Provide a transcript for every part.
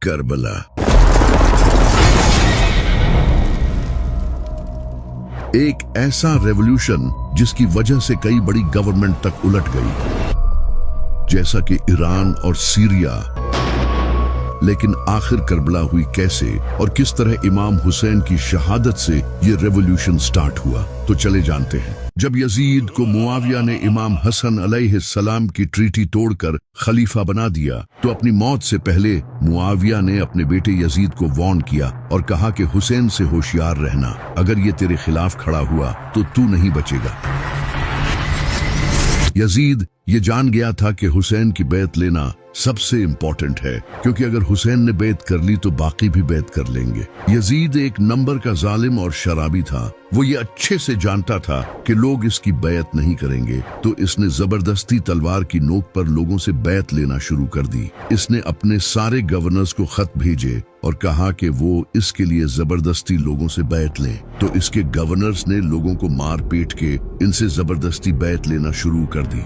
کربلا ایک ایسا ریولوشن جس کی وجہ سے کئی بڑی گورنمنٹ تک الٹ گئی، جیسا کہ ایران اور سیریا۔ لیکن آخر کربلا ہوئی کیسے اور کس طرح امام حسین کی شہادت سے یہ ریولوشن سٹارٹ ہوا، تو چلے جانتے ہیں۔ جب یزید کو معاویہ نے امام حسن علیہ السلام کی ٹریٹی توڑ کر خلیفہ بنا دیا تو اپنی موت سے پہلے معاویہ نے اپنے بیٹے یزید کو وارن کیا اور کہا کہ حسین سے ہوشیار رہنا، اگر یہ تیرے خلاف کھڑا ہوا تو تو نہیں بچے گا۔ یزید یہ جان گیا تھا کہ حسین کی بیعت لینا سب سے امپورٹنٹ ہے، کیونکہ اگر حسین نے بیعت کر لی تو باقی بھی بیعت کر لیں گے۔ یزید ایک نمبر کا ظالم اور شرابی تھا، وہ یہ اچھے سے جانتا تھا کہ لوگ اس کی بیعت نہیں کریں گے، تو اس نے زبردستی تلوار کی نوک پر لوگوں سے بیعت لینا شروع کر دی۔ اس نے اپنے سارے گورنرز کو خط بھیجے اور کہا کہ وہ اس کے لیے زبردستی لوگوں سے بیعت لیں، تو اس کے گورنرز نے لوگوں کو مار پیٹ کے ان سے زبردستی بیعت لینا شروع کر دی۔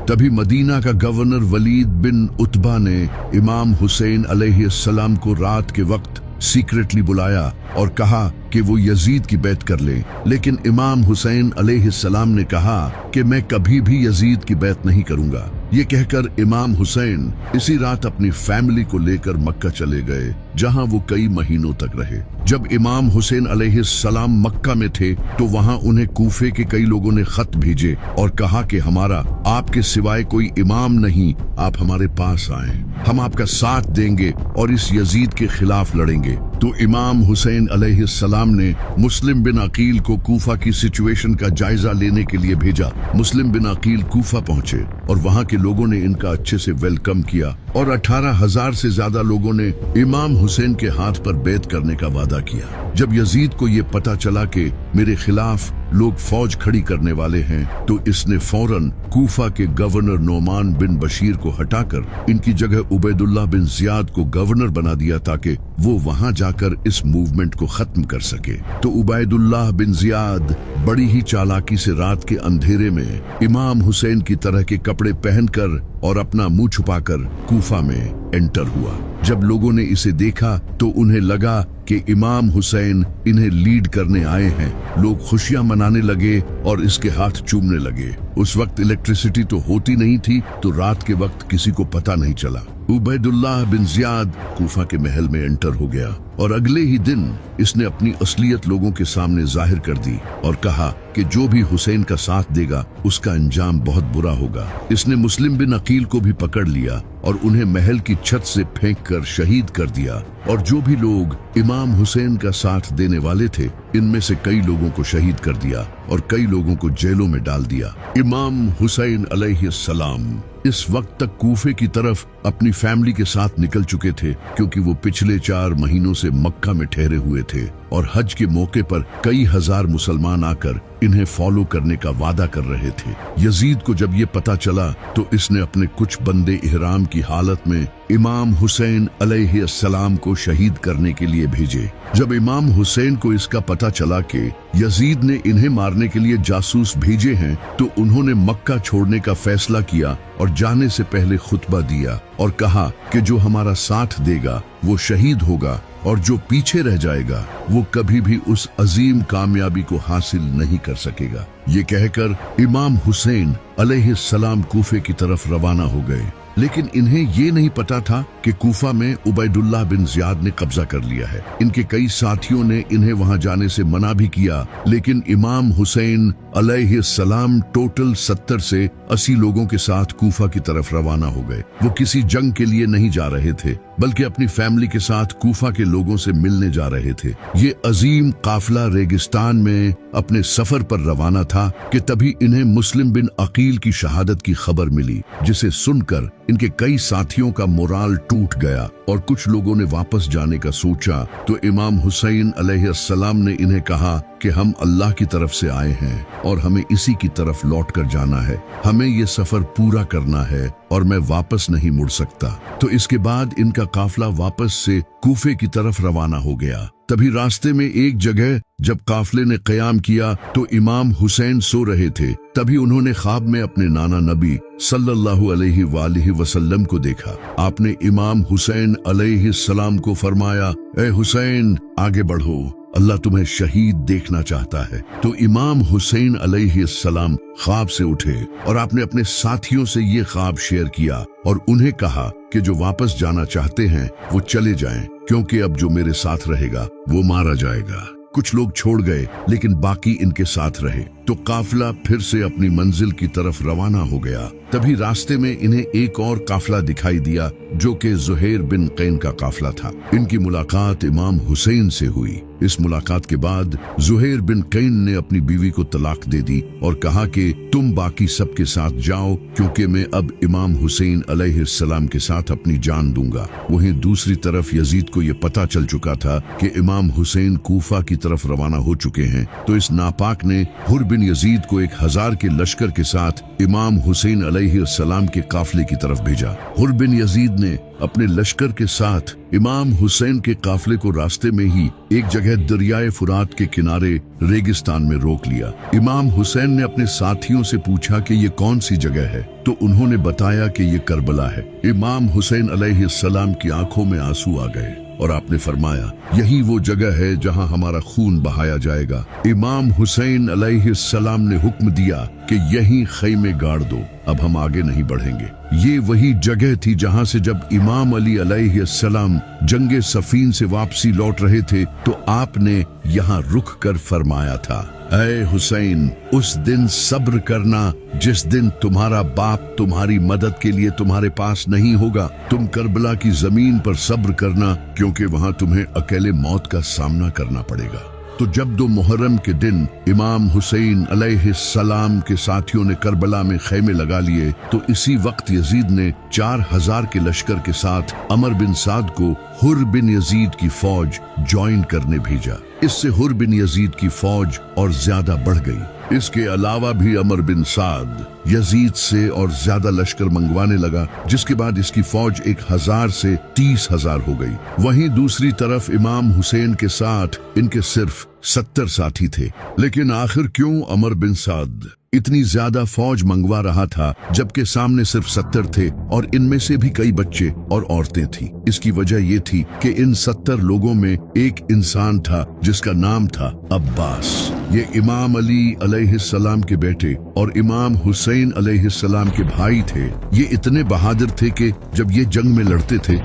تبھی مدینہ کا گورنر ولید بن عتبہ نے امام حسین علیہ السلام کو رات کے وقت سیکریٹلی بلایا اور کہا کہ وہ یزید کی بیعت کر لیں، لیکن امام حسین علیہ السلام نے کہا کہ میں کبھی بھی یزید کی بیعت نہیں کروں گا۔ یہ کہہ کر امام حسین اسی رات اپنی فیملی کو لے کر مکہ چلے گئے، جہاں وہ کئی مہینوں تک رہے۔ جب امام حسین علیہ السلام مکہ میں تھے تو وہاں انہیں کوفے کے کئی لوگوں نے خط بھیجے اور کہا کہ ہمارا آپ کے سوائے کوئی امام نہیں، آپ ہمارے پاس آئیں، ہم آپ کا ساتھ دیں گے اور اس یزید کے خلاف لڑیں گے۔ تو امام حسین علیہ السلام نے مسلم بن عقیل کو کوفہ کی سچویشن کا جائزہ لینے کے لیے بھیجا۔ مسلم بن عقیل کوفہ پہنچے اور وہاں کے لوگوں نے ان کا اچھے سے ویلکم کیا اور 18,000 سے زیادہ لوگوں نے امام حسین کے ہاتھ پر بیعت کرنے کا وعدہ کیا۔ جب یزید کو یہ پتا چلا کہ میرے خلاف لوگ فوج کھڑی کرنے والے ہیں تو اس نے فوراً کوفہ کے گورنر نعمان بن بشیر کو ہٹا کر ان کی جگہ عبید اللہ بن زیاد کو گورنر بنا دیا تاکہ وہ وہاں جا کر اس موومنٹ کو ختم کر سکے۔ تو عبید اللہ بن زیاد بڑی ہی چالاکی سے رات کے اندھیرے میں امام حسین کی طرح کے کپڑے پہن کر اور اپنا منہ چھپا کر کوفہ میں انٹر ہوا۔ جب لوگوں نے اسے دیکھا تو انہیں لگا کہ امام حسین انہیں لیڈ کرنے آئے ہیں۔ لوگ خوشیاں منانے لگے اور اس کے ہاتھ چومنے لگے۔ اس وقت الیکٹریسٹی تو ہوتی نہیں تھی تو رات کے وقت کسی کو پتہ نہیں چلا۔ عبید اللہ بن زیاد کوفہ کے محل میں انٹر ہو گیا اور اگلے ہی دن اس نے اپنی اصلیت لوگوں کے سامنے ظاہر کر دی اور کہا کہ جو بھی حسین کا ساتھ دے گا اس کا انجام بہت برا ہوگا۔ اس نے مسلم بن عقیل کو بھی پکڑ لیا اور انہیں محل کی چھت سے پھینک کر شہید کر دیا، اور جو بھی لوگ امام حسین کا ساتھ دینے والے تھے ان میں سے کئی لوگوں کو شہید کر دیا اور کئی لوگوں کو جیلوں میں ڈال دیا۔ امام حسین علیہ السلام اس وقت تک کوفے کی طرف اپنی فیملی کے ساتھ نکل چکے تھے، کیونکہ وہ پچھلے 4 مہینوں سے مکہ میں ٹھہرے ہوئے تھے اور حج کے موقع پر کئی ہزار مسلمان آ کر انہیں فالو کرنے کا وعدہ کر رہے تھے۔ یزید کو جب یہ پتا چلا تو اس نے اپنے کچھ بندے احرام کی حالت میں امام حسین علیہ السلام کو شہید کرنے کے لیے بھیجے۔ جب امام حسین کو اس کا پتا چلا کہ یزید نے انہیں مارنے کے لیے جاسوس بھیجے ہیں تو انہوں نے مکہ چھوڑنے کا فیصلہ کیا اور جانے سے پہلے خطبہ دیا اور کہا کہ جو ہمارا ساتھ دے گا وہ شہید ہوگا اور جو پیچھے رہ جائے گا وہ کبھی بھی اس عظیم کامیابی کو حاصل نہیں کر سکے گا۔ یہ کہہ کر امام حسین علیہ السلام کوفے کی طرف روانہ ہو گئے، لیکن انہیں یہ نہیں پتا تھا کہ کوفہ میں عبید اللہ بن زیاد نے قبضہ کر لیا ہے۔ ان کے کئی ساتھیوں نے انہیں وہاں جانے سے منع بھی کیا، لیکن امام حسین علیہ السلام ٹوٹل 70 سے 80 لوگوں کے ساتھ کوفہ کی طرف روانہ ہو گئے۔ وہ کسی جنگ کے لیے نہیں جا رہے تھے بلکہ اپنی فیملی کے ساتھ کوفہ کے لوگوں سے ملنے جا رہے تھے۔ یہ عظیم قافلہ ریگستان میں اپنے سفر پر روانہ تھا کہ تبھی انہیں مسلم بن عقیل کی شہادت کی خبر ملی، جسے سن کر ان کے کئی ساتھیوں کا مورال ٹوٹ گیا اور کچھ لوگوں نے واپس جانے کا سوچا۔ تو امام حسین علیہ السلام نے انہیں کہا کہ ہم اللہ کی طرف سے آئے ہیں اور ہمیں اسی کی طرف لوٹ کر جانا ہے، ہمیں یہ سفر پورا کرنا ہے اور میں واپس نہیں مڑ سکتا۔ تو اس کے بعد ان کا قافلہ واپس سے کوفے کی طرف روانہ ہو گیا۔ तभी रास्ते में एक जगह जब काफले ने क़याम किया तो इमाम हुसैन सो रहे थे। तभी उन्होंने ख्वाब में अपने नाना नबी सल्लल्लाहु अलैहि वसल्लम को देखा। आपने इमाम हुसैन अलैहिस्सलाम को फरमाया, ए हुसैन आगे बढ़ो, अल्लाह तुम्हें शहीद देखना चाहता है। तो इमाम हुसैन अलैहिस्सलाम ख्वाब से उठे और आपने अपने साथियों से ये ख्वाब शेयर किया और उन्हें कहा कि जो वापस जाना चाहते हैं वो चले जाएं, क्योंकि अब जो मेरे साथ रहेगा वो मारा जाएगा। कुछ लोग छोड़ गए लेकिन बाकी इनके साथ रहे। तो काफिला फिर से अपनी मंजिल की तरफ रवाना हो गया। तभी रास्ते में इन्हें एक और काफिला दिखाई दिया जो कि ज़ुहैर बिन कैन का काफिला था। इनकी मुलाकात इमाम हुसैन से हुई। इस मुलाकात के बाद ज़ुहैर बिन कैन ने अपनी बीवी को तलाक दे दी और कहा कि तुम बाकी सबके साथ जाओ, क्योंकि मैं अब इमाम हुसैन अलैहिस्सलाम के साथ अपनी जान दूंगा। वहीं दूसरी तरफ यजीद को यह पता चल चुका था कि इमाम हुसैन कूफा की तरफ रवाना हो चुके हैं। तो इस नापाक ने हुर बिन यजीद को 1000 के लश्कर के साथ इमाम हुसैन अलैहिस्सलाम के काफिले की तरफ भेजा। हुर बिन यजीद ने अपने लश्कर के साथ इमाम हुसैन के काफिले को रास्ते में ही एक जगह दरियाए फुरात के किनारे रेगिस्तान में रोक लिया। इमाम हुसैन ने अपने साथियों से पूछा कि ये कौन सी जगह है, तो उन्होंने बताया कि ये करबला है। इमाम हुसैन अलैहिस्सलाम की आंखों में आंसू आ गए और आपने फरमाया, यही वो जगह है जहां हमारा खून बहाया जाएगा। इमाम हुसैन अलैहिस्सलाम ने हुक्म दिया कि यहीं खैमे गाड़ दो, अब हम आगे नहीं बढ़ेंगे। ये वही जगह थी जहां से जब इमाम अली अलैहिस्सलाम जंगे सफीन से वापसी लौट रहे थे तो आपने यहाँ रुक कर फरमाया था, ऐ हुसैन, उस दिन सब्र करना जिस दिन तुम्हारा बाप तुम्हारी मदद के लिए तुम्हारे पास नहीं होगा। तुम करबला की जमीन पर सब्र करना, क्योंकि वहां तुम्हें अकेले मौत का सामना करना पड़ेगा। तो जब 2 मुहर्रम के दिन इमाम हुसैन अलैहिस्सलाम के साथियों ने करबला में खैमे लगा लिए तो इसी वक्त यजीद ने 4000 के लश्कर के साथ अमर बिन साद को हुर बिन यजीद की फौज ज्वाइन करने भेजा। इससे हुर बिन यजीद की फौज और ज्यादा बढ़ गई। इसके अलावा भी अमर बिन साद यजीद से और ज्यादा लश्कर मंगवाने लगा, जिसके बाद इसकी फौज 1000 से 30,000 हो गई। वहीं दूसरी तरफ इमाम हुसैन के साथ इनके सिर्फ 70 साथी थे। लेकिन आखिर क्यों अमर बिन साद इतनी ज्यादा फौज मंगवा रहा था जबकि सामने सिर्फ 70 थे और इनमें से भी कई बच्चे और औरतें थी? इसकी वजह ये थी कि इन 70 लोगों में एक इंसान था जिसका नाम था अब्बास। ये इमाम अली अलैहिस्सलाम के बेटे और इमाम हुसैन अलैहिस्सलाम के भाई थे। ये इतने बहादुर थे कि जब ये जंग में लड़ते थे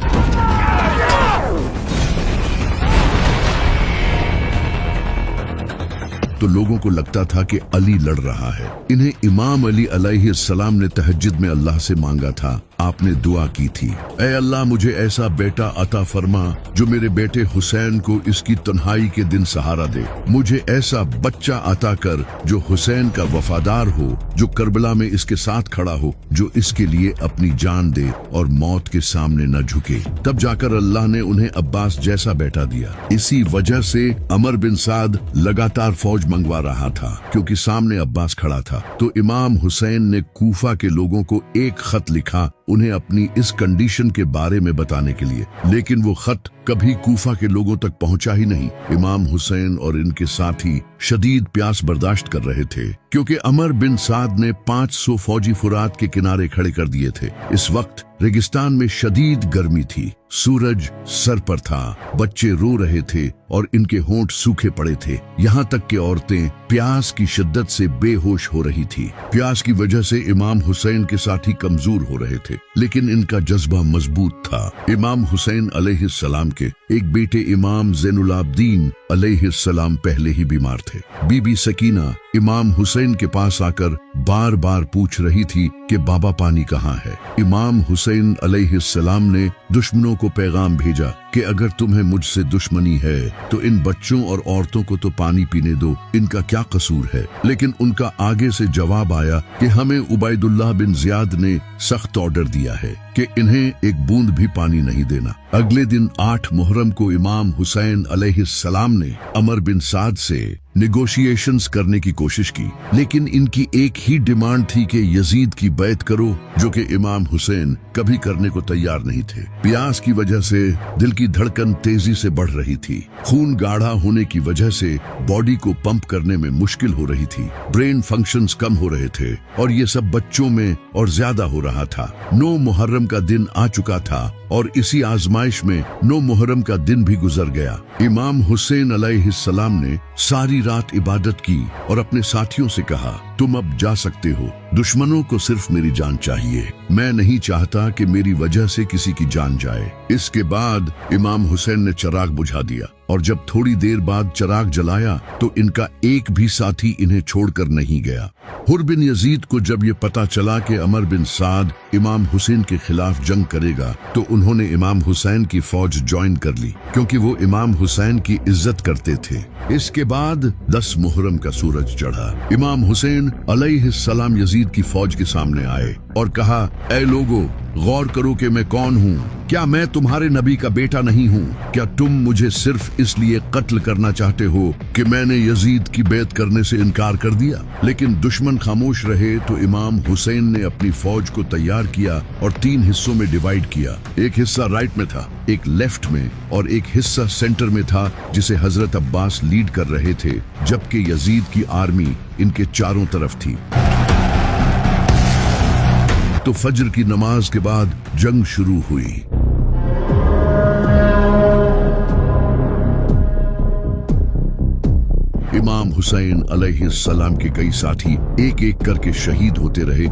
तो लोगों को लगता था कि अली लड़ रहा है। इन्हें इमाम अली अलैहिस्सलाम ने तहज्जुद में अल्लाह से मांगा था। आपने दुआ की थी, ऐ अल्लाह, मुझे ऐसा बेटा अता फरमा जो मेरे बेटे हुसैन को इसकी तन्हाई के दिन सहारा दे। मुझे ऐसा बच्चा अता कर जो हुसैन का वफादार हो, जो करबला में इसके साथ खड़ा हो, जो इसके लिए अपनी जान दे और मौत के सामने न झुके। तब जाकर अल्लाह ने उन्हें अब्बास जैसा बेटा दिया। इसी वजह से अमर बिन साद लगातार फौज मंगवा रहा था, क्योंकि सामने अब्बास खड़ा था। तो इमाम हुसैन ने कूफा के लोगों को एक खत लिखा उन्हें अपनी इस कंडीशन के बारे में बताने के लिए, लेकिन वो खत कभी कूफा के लोगों तक पहुंचा ही नहीं। इमाम हुसैन और इनके साथी शदीद प्यास बर्दाश्त कर रहे थे, क्योंकि अमर बिन साद ने 500 फौजी फुरात के किनारे खड़े कर दिए थे। इस वक्त रेगिस्तान में शदीद गर्मी थी, सूरज सर पर था, बच्चे रो रहे थे और इनके होंठ सूखे पड़े थे। यहाँ तक कि औरतें प्यास की शिद्दत से बेहोश हो रही थी। प्यास की वजह से इमाम हुसैन के साथी कमजोर हो रहे थे, लेकिन इनका जज्बा मजबूत था। इमाम हुसैन अलैहिस्सलाम के एक बेटे इमाम ज़ैनुलाब्दीन अलैहिस्सलाम पहले ही बीमार थे। बीबी सकीना इमाम हुसैन के पास आकर बार बार पूछ रही थी कि बाबा पानी कहाँ है। इमाम हुसैन अलैहिस्सलाम ने दुश्मनों को पैगाम भेजा कि अगर तुम्हें मुझसे दुश्मनी है तो इन बच्चों और औरतों को तो पानी पीने दो, इनका क्या कसूर है। लेकिन उनका आगे से जवाब आया कि हमें उबैदुल्लाह बिन ज़ियाद ने सख्त ऑर्डर दिया है कि इन्हें एक बूंद भी पानी नहीं देना। अगले दिन 8 मुहर्रम को इमाम हुसैन अलैहिस्सलाम ने अमर बिन साद से नेगोशिएशंस करने की कोशिश की, लेकिन इनकी एक ही डिमांड थी कि यजीद की बैत करो, जो कि इमाम हुसैन कभी करने को तैयार नहीं थे। प्यास की वजह से दिल की धड़कन तेजी से बढ़ रही थी। खून गाढ़ा होने की वजह से बॉडी को पंप करने में मुश्किल हो रही थी। ब्रेन फंक्शंस कम हो रहे थे और ये सब बच्चों में और ज्यादा हो रहा था। 9 मुहर्रम का दिन आ चुका था और इसी आजमाइश में 9 मुहर्रम का दिन भी गुजर गया। इमाम हुसैन अलैहिस्सलाम ने सारी रात इबादत की और अपने साथियों से कहा, तुम अब जा सकते हो। दुश्मनों को सिर्फ मेरी जान चाहिए। मैं नहीं चाहता कि मेरी वजह से किसी की जान जाए। इसके बाद इमाम हुसैन ने चिराग बुझा दिया और जब थोड़ी देर बाद चिराग जलाया तो इनका एक भी साथी इन्हें छोड़कर नहीं गया। हुर बिन यजीद को जब ये पता चला कि अमर बिन साद इमाम हुसैन के खिलाफ जंग करेगा तो उन्होंने इमाम हुसैन की फौज ज्वाइन कर ली, क्योंकि वो इमाम हुसैन की इज्जत करते थे। इसके बाद 10 मुहर्रम का सूरज चढ़ा। इमाम हुसैन अलैहिस्सलाम यजीद की फौज के सामने आए और कहा, ऐ लोगो, गौर करो कि मैं कौन हूँ। क्या मैं तुम्हारे नबी का बेटा नहीं हूँ? क्या तुम मुझे सिर्फ इसलिए कत्ल करना चाहते हो कि मैंने यजीद की बैत करने से इनकार कर दिया? लेकिन दुश्मन खामोश रहे तो इमाम हुसैन ने अपनी फौज को तैयार किया और 3 हिस्सों में डिवाइड किया। एक हिस्सा राइट में था, एक लेफ्ट में और एक हिस्सा सेंटर में था जिसे हजरत अब्बास लीड कर रहे थे, जबकि यजीद की आर्मी इनके चारों तरफ थी। तो फज्र की नमाज के बाद जंग शुरू हुई। इमाम हुसैन अलैहिस्सलाम के कई साथी एक एक करके शहीद होते रहे।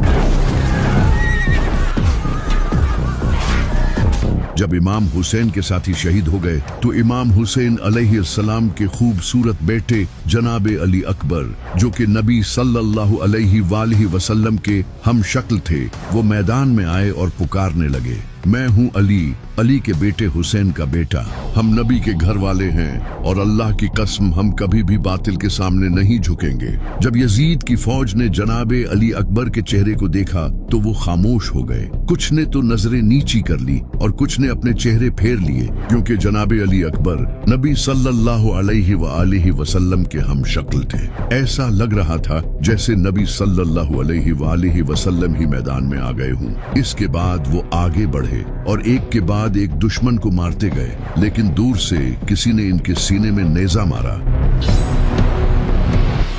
जब इमाम हुसैन के साथी शहीद हो गए तो इमाम हुसैन अलैहिस्सलाम के खूबसूरत बेटे जनाबे अली अकबर, जो कि नबी सल्लल्लाहु अलैहि वसल्लम के हम शक्ल थे, वो मैदान में आए और पुकारने लगे, मैं हूँ अली, अली के बेटे हुसैन का बेटा। हम नबी के घर वाले हैं और अल्लाह की कसम हम कभी भी बातिल के सामने नहीं झुकेंगे। जब यजीद की फौज ने जनाबे अली अकबर के चेहरे को देखा तो वो खामोश हो गए। कुछ ने तो नजरें नीची कर ली और कुछ ने अपने चेहरे फेर लिए, क्योंकि जनाबे अली अकबर नबी सल्लल्लाहु अलैहि वसल्लम के हम शक्ल थे। ऐसा लग रहा था जैसे नबी सल्लल्लाहु अलैहि वसल्लम ही मैदान में आ गए हों। इसके बाद वो आगे बढ़े और एक के बाद एक दुश्मन को मारते गए, लेकिन दूर से किसी ने इनके सीने में नेजा मारा,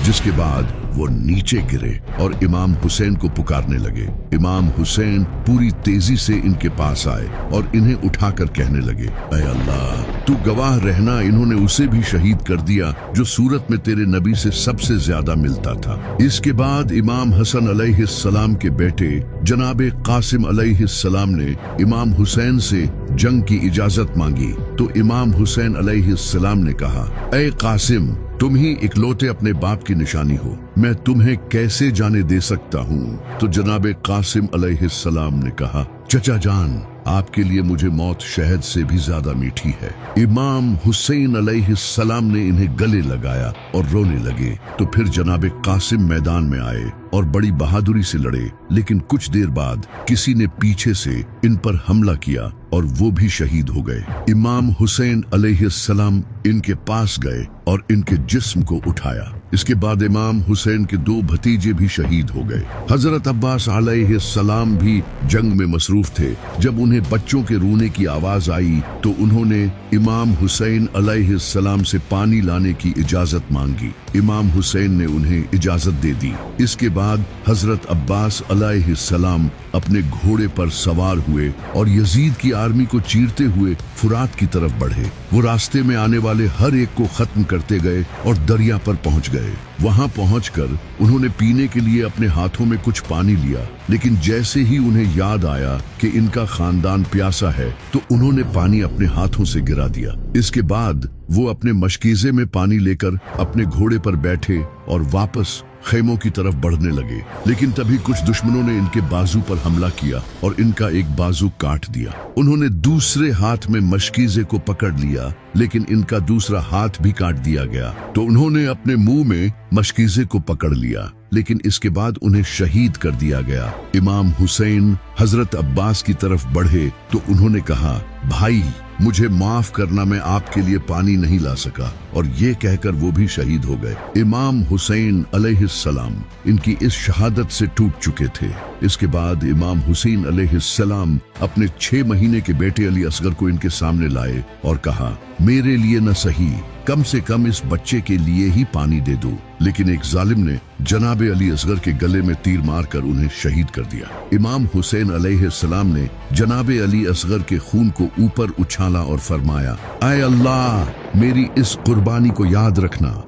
जिसके बाद वो नीचे गिरे और इमाम हुसैन को पुकारने लगे। इमाम हुसैन पूरी तेजी से इनके पास आए और इन्हें उठाकर कहने लगे, ऐ अल्लाह, तू गवाह रहना, इन्होंने उसे भी शहीद कर दिया जो सूरत में तेरे नबी से सबसे ज्यादा मिलता था। इसके बाद इमाम हसन अलैहिस्सलाम के बेटे जनाबे कासिम अलैहिस्सलाम ने इमाम हुसैन से जंग की इजाजत मांगी तो इमाम हुसैन अलैहिस्सलाम ने कहा, ऐ कासिम, तुम ही इकलौते अपने बाप की निशानी हो, मैं तुम्हें कैसे जाने दे सकता हूँ? तो जनाबे कासिम अलैहिस्सलाम ने कहा, चचा जान, आपके लिए मुझे मौत शहद से भी ज्यादा मीठी है। इमाम हुसैन अलैहिस्सलाम ने इन्हें गले लगाया और रोने लगे। तो फिर जनाबे कासिम मैदान में आए और बड़ी बहादुरी से लड़े, लेकिन कुछ देर बाद किसी ने पीछे से इन पर हमला किया और वो भी शहीद हो गए। इमाम हुसैन अलैहिस्सलाम इनके पास गए और इनके जिस्म को उठाया। इसके बाद इमाम हुसैन के 2 भतीजे भी शहीद हो गए। हजरत अब्बास अलैहिस्सलाम भी जंग में मसरूफ थे। जब उन्हें बच्चों के रोने की आवाज आई तो उन्होंने इमाम हुसैन अलैहिस्सलाम से पानी लाने की इजाजत मांगी। इमाम हुसैन ने उन्हें इजाजत दे दी। इसके बाद हजरत अब्बास अलैहिस्सलाम अपने घोड़े पर सवार हुए और यजीद की आर्मी को चीरते हुए फुरात की तरफ बढ़े। वो रास्ते में आने वाले हर एक को खत्म करते गए और दरिया पर पहुंच गए। वहां पहुंचकर उन्होंने पीने के लिए अपने हाथों में कुछ पानी लिया, लेकिन जैसे ही उन्हें याद आया कि इनका खानदान प्यासा है तो उन्होंने पानी अपने हाथों से गिरा दिया। इसके बाद वो अपने मशकीजे में पानी लेकर अपने घोड़े पर बैठे और वापस खेमों की तरफ बढ़ने लगे। लेकिन तभी कुछ दुश्मनों ने इनके बाजू पर हमला किया और इनका एक बाजू काट दिया। उन्होंने दूसरे हाथ में मशकीजे को पकड़ लिया, लेकिन इनका दूसरा हाथ भी काट दिया गया। तो उन्होंने अपने मुंह में मशकीज़े को पकड़ लिया, लेकिन इसके बाद उन्हें शहीद कर दिया गया। इमाम हुसैन हजरत अब्बास की तरफ बढ़े तो उन्होंने कहा, भाई मुझे माफ करना, मैं आपके लिए पानी नहीं ला सका, और ये कहकर वो भी शहीद हो गए। इमाम हुसैन अलैहिस्सलाम इनकी इस शहादत से टूट चुके थे। इसके बाद इमाम हुसैन अलैहिस्सलाम अपने 6 महीने के बेटे अली असगर को इनके सामने लाए और कहा, मेरे लिए न सही, कम से कम इस बच्चे के लिए ही पानी दे दो। लेकिन एक जालिम ने जनाबे अली असगर के गले में तीर मारकर उन्हें शहीद कर दिया। इमाम हुसैन अलैहिस्सलाम ने जनाबे अली असगर के खून को ऊपर उछाला और फरमाया, ऐ अल्लाह, मेरी इस कुर्बानी को याद रखना।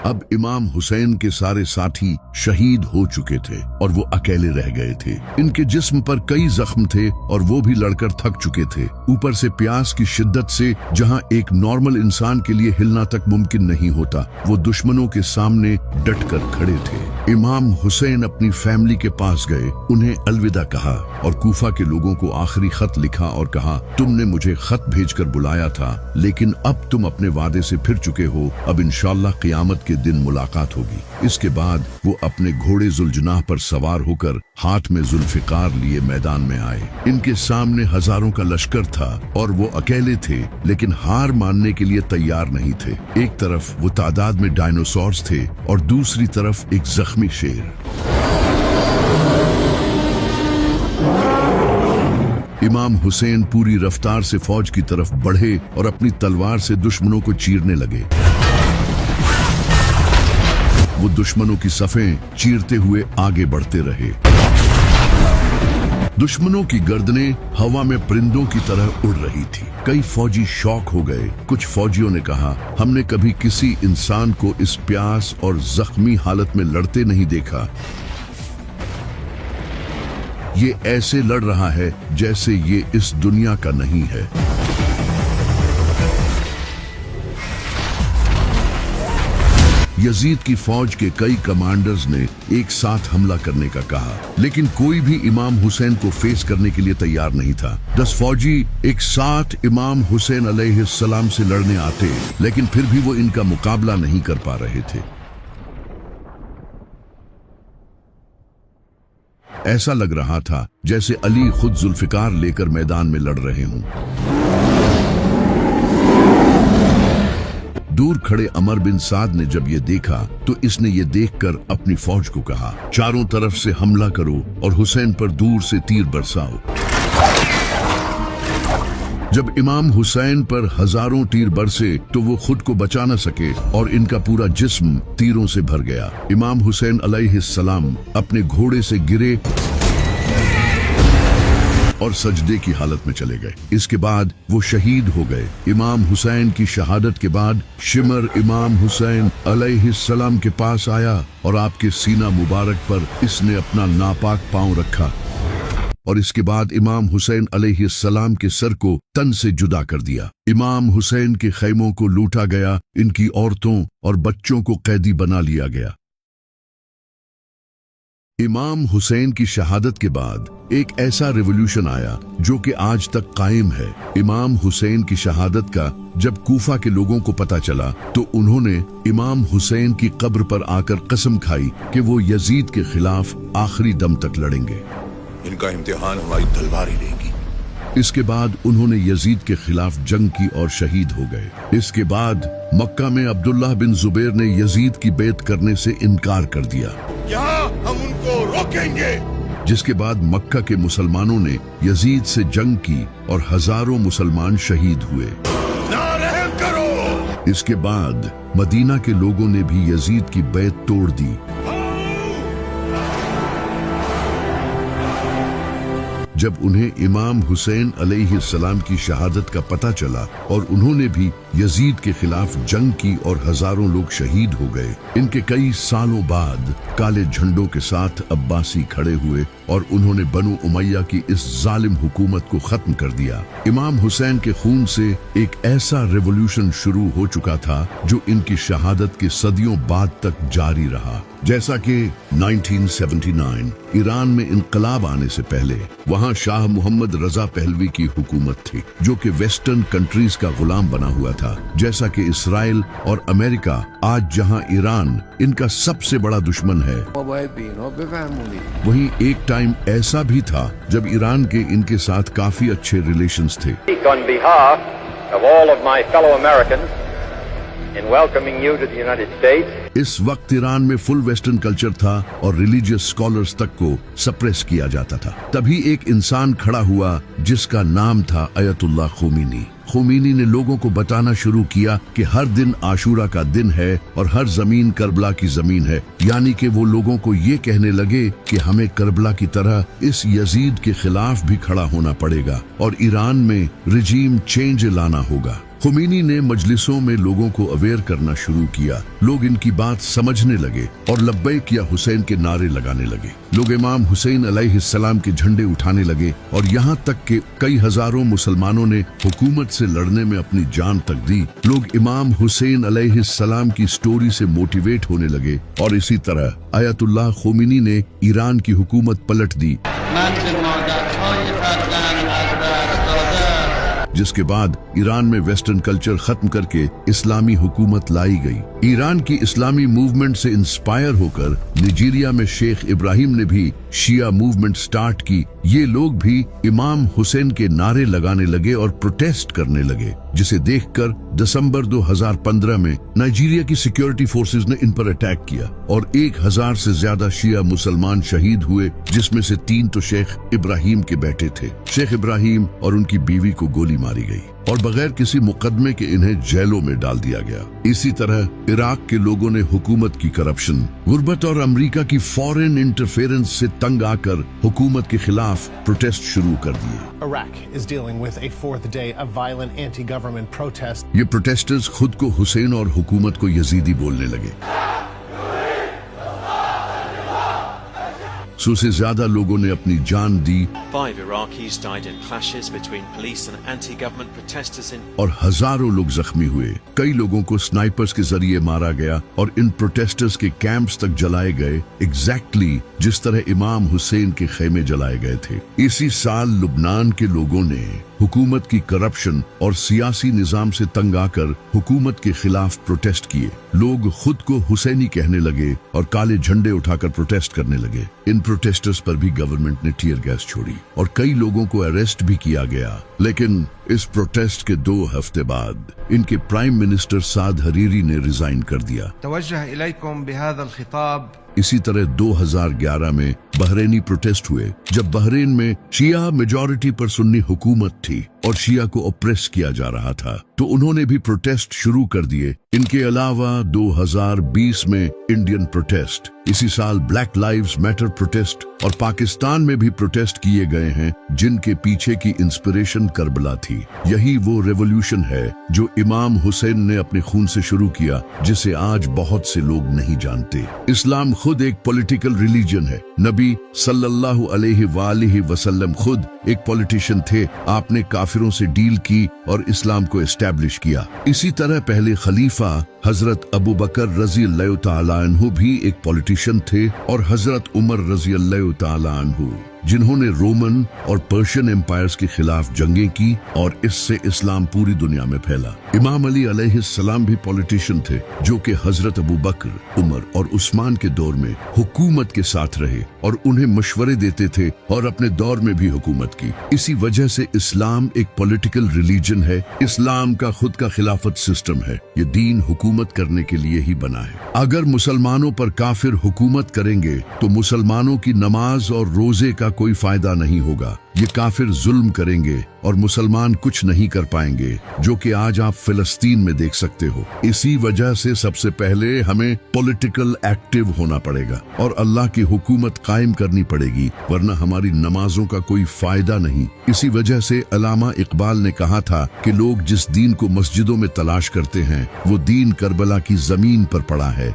अब इमाम हुसैन के सारे साथी शहीद हो चुके थे और वो अकेले रह गए थे। इनके जिस्म पर कई जख्म थे और वो भी लड़कर थक चुके थे। ऊपर से प्यास की शिद्दत से जहां एक नॉर्मल इंसान के लिए हिलना तक मुमकिन नहीं होता, वो दुश्मनों के सामने डटकर खड़े थे। इमाम हुसैन अपनी फैमिली के पास गए, उन्हें अलविदा कहा और कूफा के लोगों को आखिरी खत लिखा और कहा, तुमने मुझे खत भेजकर बुलाया था, लेकिन अब तुम अपने वादे से फिर चुके हो। अब इंशाअल्लाह क़यामत के दिन मुलाकात होगी। इसके बाद वो अपने घोड़े जुल्जनाह पर सवार होकर हाथ में जुल्फिकार लिए मैदान में आए। इनके सामने हजारों का लश्कर था और वो अकेले थे, लेकिन हार मानने के लिए तैयार नहीं थे। एक तरफ वो तादाद में डायनासोर्स थे और दूसरी तरफ एक जख्मी शेर। इमाम हुसैन पूरी रफ्तार से फौज की तरफ बढ़े और अपनी तलवार से दुश्मनों को चीरने लगे। वो दुश्मनों की सफ़ें चीरते हुए आगे बढ़ते रहे। दुश्मनों की गर्दनें हवा में परिंदों की तरह उड़ रही थी। कई फौजी शौक हो गए। कुछ फौजियों ने कहा, हमने कभी किसी इंसान को इस प्यास और जख्मी हालत में लड़ते नहीं देखा। ये ऐसे लड़ रहा है जैसे ये इस दुनिया का नहीं है। यजीद की फौज के कई कमांडर्स ने एक साथ हमला करने का कहा, लेकिन कोई भी इमाम हुसैन को फेस करने के लिए तैयार नहीं था। 10 फौजी एक साथ इमाम हुसैन अलैहिस्सलाम से लड़ने आते, लेकिन फिर भी वो इनका मुकाबला नहीं कर पा रहे थे। ऐसा लग रहा था जैसे अली खुद जुल्फिकार लेकर मैदान में लड़ रहे हों। दूर खड़े अमर बिन साद ने जब ये देखा तो इसने ये देखकर अपनी फौज को कहा, चारों तरफ से हमला करो और हुसैन पर दूर से तीर बरसाओ। जब इमाम हुसैन पर हजारों तीर बरसे तो वो खुद को बचा न सके और इनका पूरा जिस्म तीरों से भर गया। इमाम हुसैन अलैहिस्सलाम अपने घोड़े से गिरे और सजदे की हालत में चले गए। इसके बाद वो शहीद हो गए। इमाम हुसैन की शहादत के बाद शिमर इमाम हुसैन अलैहिस्सलाम के पास आया और आपके सीना मुबारक पर इसने अपना नापाक पांव रखा और इसके बाद इमाम हुसैन अलैहिस्सलाम के सर को तन से जुदा कर दिया। इमाम हुसैन के खैमों को लूटा गया, इनकी औरतों और बच्चों को कैदी बना लिया गया। इमाम हुसैन की शहादत के बाद एक ऐसा रिवॉल्यूशन आया जो कि आज तक कायम है। इमाम हुसैन की शहादत का जब कूफा के लोगों को पता चला तो उन्होंने इमाम हुसैन की कब्र पर आकर कसम खाई कि वो यजीद के खिलाफ आखिरी दम तक लड़ेंगे। इनका इम्तिहान हमारी तलवार ही लेगी। इसके बाद उन्होंने यजीद के खिलाफ जंग की और शहीद हो गए। इसके बाद मक्का में अब्दुल्लाह बिन जुबैर ने यजीद की बैत करने से इनकार कर दिया। यहाँ हम उनको रोकेंगे। जिसके बाद मक्का के मुसलमानों ने यजीद से जंग की और हजारों मुसलमान शहीद हुए। ना रहम करो। इसके बाद मदीना के लोगों ने भी यजीद की बैत तोड़ दी। जब उन्हें इमाम हुसैन अलैहिस्सलाम की शहादत का पता चला और उन्होंने भी यजीद के खिलाफ जंग की और हजारों लोग शहीद हो गए। इनके कई सालों बाद काले झंडों के साथ अब्बासी खड़े हुए اور انہوں نے بنو امیہ کی اس ظالم حکومت کو ختم کر دیا۔ امام حسین کے خون سے ایک ایسا ریولوشن شروع ہو چکا تھا جو ان کی شہادت کے صدیوں بعد تک جاری رہا۔ جیسا کہ 1979 ایران میں انقلاب آنے سے پہلے وہاں شاہ محمد رضا پہلوی کی حکومت تھی جو کہ ویسٹرن کنٹریز کا غلام بنا ہوا تھا، جیسا کہ اسرائیل اور امریکہ آج جہاں ایران ان کا سب سے بڑا دشمن ہے، وہیں ایک ٹائم ایسا بھی تھا جب ایران کے ان کے ساتھ کافی اچھے ریلیشنز تھے۔ On behalf of all of my fellow Americans in welcoming you to the United States. اس وقت ایران میں فل ویسٹرن کلچر تھا اور ریلیجیس اسکالرز تک کو سپریس کیا جاتا تھا۔ تبھی ایک انسان کھڑا ہوا جس کا نام تھا آیت اللہ خمینی۔ خمینی نے لوگوں کو بتانا شروع کیا کہ ہر دن عاشورہ کا دن ہے اور ہر زمین کربلا کی زمین ہے، یعنی کہ وہ لوگوں کو یہ کہنے لگے کہ ہمیں کربلا کی طرح اس یزید کے خلاف بھی کھڑا ہونا پڑے گا اور ایران میں رجیم چینج لانا ہوگا۔ خمینی نے مجلسوں میں لوگوں کو اویئر کرنا شروع کیا، لوگ ان کی بات سمجھنے لگے اور لبیک یا حسین کے نعرے لگانے لگے۔ لوگ امام حسین علیہ السلام کے جھنڈے اٹھانے لگے اور یہاں تک کہ کئی ہزاروں مسلمانوں نے حکومت سے لڑنے میں اپنی جان تک دی۔ لوگ امام حسین علیہ السلام کی سٹوری سے موٹیویٹ ہونے لگے اور اسی طرح آیت اللہ خمینی نے ایران کی حکومت پلٹ دی، جس کے بعد ایران میں ویسٹرن کلچر ختم کر کے اسلامی حکومت لائی گئی۔ ایران کی اسلامی موومنٹ سے انسپائر ہو کر نائجیریا میں شیخ ابراہیم نے بھی شیعہ موومنٹ سٹارٹ کی۔ یہ لوگ بھی امام حسین کے نعرے لگانے لگے اور پروٹیسٹ کرنے لگے، جسے دیکھ کر دسمبر 2015 میں نائجیریا کی سیکیورٹی فورسز نے ان پر اٹیک کیا اور 1000 سے زیادہ شیعہ مسلمان شہید ہوئے، جس میں سے 3 تو شیخ ابراہیم کے بیٹے تھے۔ شیخ ابراہیم اور ان کی بیوی کو گولی ماری گئی اور بغیر کسی مقدمے کے انہیں جیلوں میں ڈال دیا گیا۔ اسی طرح عراق کے لوگوں نے حکومت کی کرپشن، غربت اور امریکہ کی فورن انٹرفیرنس سے تنگ آ کر حکومت کے خلاف پروٹیسٹ شروع کر دیے۔ Iraq is dealing with a fourth day of violent anti-government protests. یہ پروٹیسٹرز خود کو حسین اور حکومت کو یزیدی بولنے لگے۔ 100 سے زیادہ لوگوں نے اپنی جان دی 5 Iraqis died in clashes between police and anti-government protesters in اور ہزاروں لوگ زخمی ہوئے۔ کئی لوگوں کو سنائپرز کے ذریعے مارا گیا اور ان پروٹیسٹرز کے کیمپس تک جلائے گئے، ایگزیکٹلی جس طرح امام حسین کے خیمے جلائے گئے تھے۔ اسی سال لبنان کے لوگوں نے حکومت کی کرپشن اور سیاسی نظام سے تنگ آ کر حکومت کے خلاف پروٹیسٹ کیے۔ لوگ خود کو حسینی کہنے لگے اور کالے جھنڈے اٹھا کر پروٹیسٹ کرنے لگے۔ ان پروٹیسٹرز پر بھی گورنمنٹ نے ٹیئر گیس چھوڑی اور کئی لوگوں کو اریسٹ بھی کیا گیا۔ لیکن اس پروٹیسٹ کے 2 ہفتے بعد ان کے پرائم منسٹر سعد حریری نے ریزائن کر دیا۔ توجہ الیکم بهذا الخطاب۔ اسی طرح 2011 میں بحرینی پروٹیسٹ ہوئے جب بحرین میں شیعہ میجورٹی پر سنی حکومت تھی اور شیعہ کو اپریس کیا جا رہا تھا، تو انہوں نے بھی پروٹیسٹ شروع کر دیے۔ ان کے علاوہ 2020 میں انڈین پروٹیسٹ، اسی سال بلیک لائیوز میٹر پروٹیسٹ اور پاکستان میں بھی پروٹیسٹ کیے گئے ہیں، جن کے پیچھے کی انسپریشن کربلا تھی۔ یہی وہ ریولوشن ہے جو امام حسین نے اپنے خون سے شروع کیا، جسے آج بہت سے لوگ نہیں جانتے۔ اسلام خود ایک پولیٹیکل ریلیجن ہے۔ نبی صلی اللہ علیہ وآلہ وسلم خود ایک پولیٹیشین تھے۔ آپ نے کافروں سے ڈیل کی اور اسلام کو اسٹیبلش کیا۔ اسی طرح پہلے خلیفہ حضرت ابو بکر رضی اللہ تعالیٰ عنہ بھی ایک پولیٹیشین تھے اور حضرت عمر رضی اللہ تعالیٰ عنہ، جنہوں نے رومن اور پرشین امپائرز کے خلاف جنگیں کی اور اس سے اسلام پوری دنیا میں پھیلا۔ امام علی علیہ السلام بھی پولیٹیشین تھے جو کہ حضرت ابو بکر، عمر اور عثمان کے دور میں حکومت کے ساتھ رہے اور انہیں مشورے دیتے تھے اور اپنے دور میں بھی حکومت کی۔ اسی وجہ سے اسلام ایک پولیٹیکل ریلیجن ہے۔ اسلام کا خود کا خلافت سسٹم ہے۔ یہ دین حکومت کرنے کے لیے ہی بنا ہے۔ اگر مسلمانوں پر کافر حکومت کریں گے تو مسلمانوں کی نماز اور روزے کا کوئی فائدہ نہیں ہوگا۔ یہ کافر ظلم کریں گے اور مسلمان کچھ نہیں کر پائیں گے، جو کہ آج آپ فلسطین میں دیکھ سکتے ہو۔ اسی وجہ سے سب سے پہلے ہمیں پولیٹیکل ایکٹیو ہونا پڑے گا اور اللہ کی حکومت قائم کرنی پڑے گی، ورنہ ہماری نمازوں کا کوئی فائدہ نہیں۔ اسی وجہ سے علامہ اقبال نے کہا تھا کہ لوگ جس دین کو مسجدوں میں تلاش کرتے ہیں وہ دین کربلا کی زمین پر پڑا ہے۔